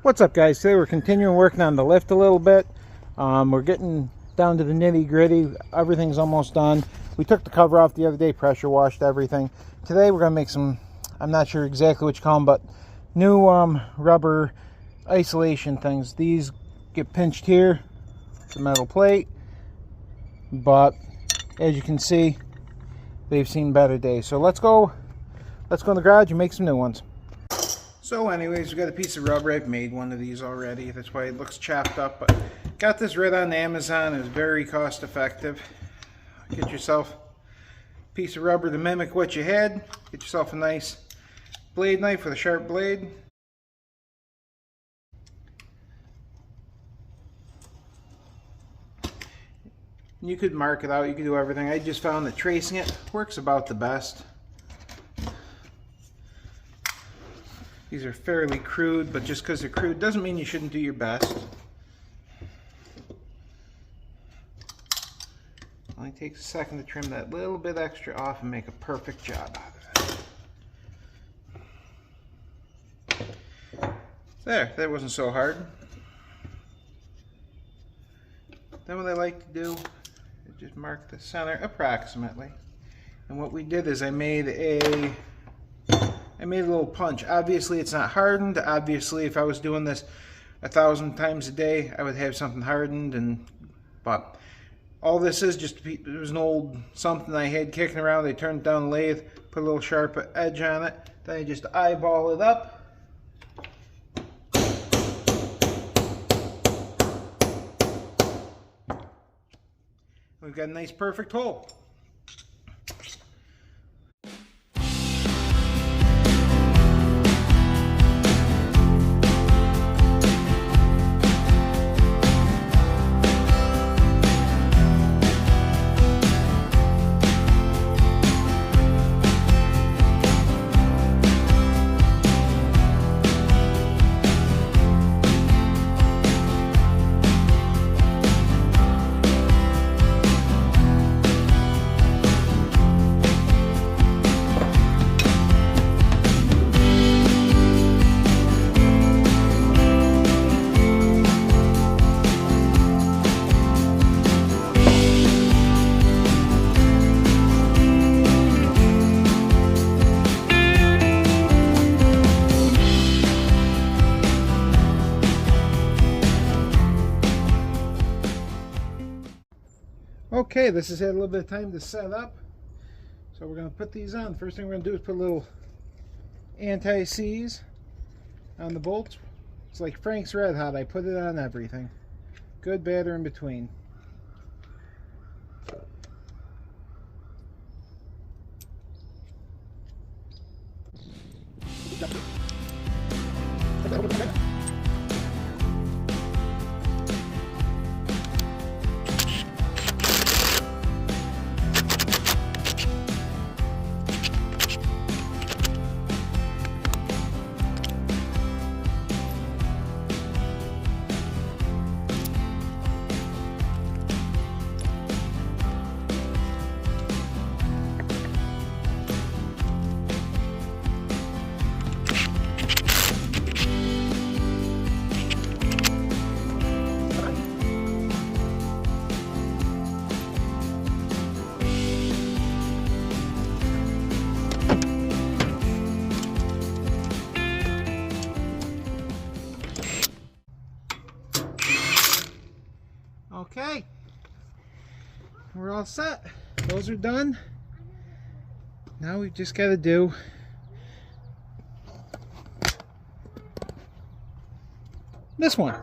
What's up, guys? Today we're continuing working on the lift a little bit. We're getting down to the nitty gritty. Everything's almost done. We took the cover off the other day, pressure washed everything. Today we're going to make some, I'm not sure exactly what you call them, but new rubber isolation things. These get pinched here, it's a metal plate, but as you can see, they've seen better days. So let's go in the garage and make some new ones. So anyways, we got a piece of rubber. I've made one of these already. That's why it looks chopped up. But got this right on Amazon. It's very cost effective. Get yourself a piece of rubber to mimic what you had. Get yourself a nice blade knife with a sharp blade. You could mark it out. You could do everything. I just found that tracing it works about the best. These are fairly crude, but just because they're crude doesn't mean you shouldn't do your best. Only takes a second to trim that little bit extra off and make a perfect job out of it. There, that wasn't so hard. Then what I like to do is just mark the center approximately. And what we did is I made a little punch. Obviously it's not hardened. Obviously if I was doing this 1,000 times a day I would have something hardened, but all this is just, it was an old something I had kicking around. I turned it down the lathe, put a little sharp edge on it, then I just eyeball it up. We've got a nice perfect hole. Okay, this has had a little bit of time to set up, so we're going to put these on. First thing we're going to do is put a little anti-seize on the bolts. It's like Frank's Red Hot. I put it on everything. Good, bad, or in between. Okay, we're all set. Those are done. Now we've just got to do this one.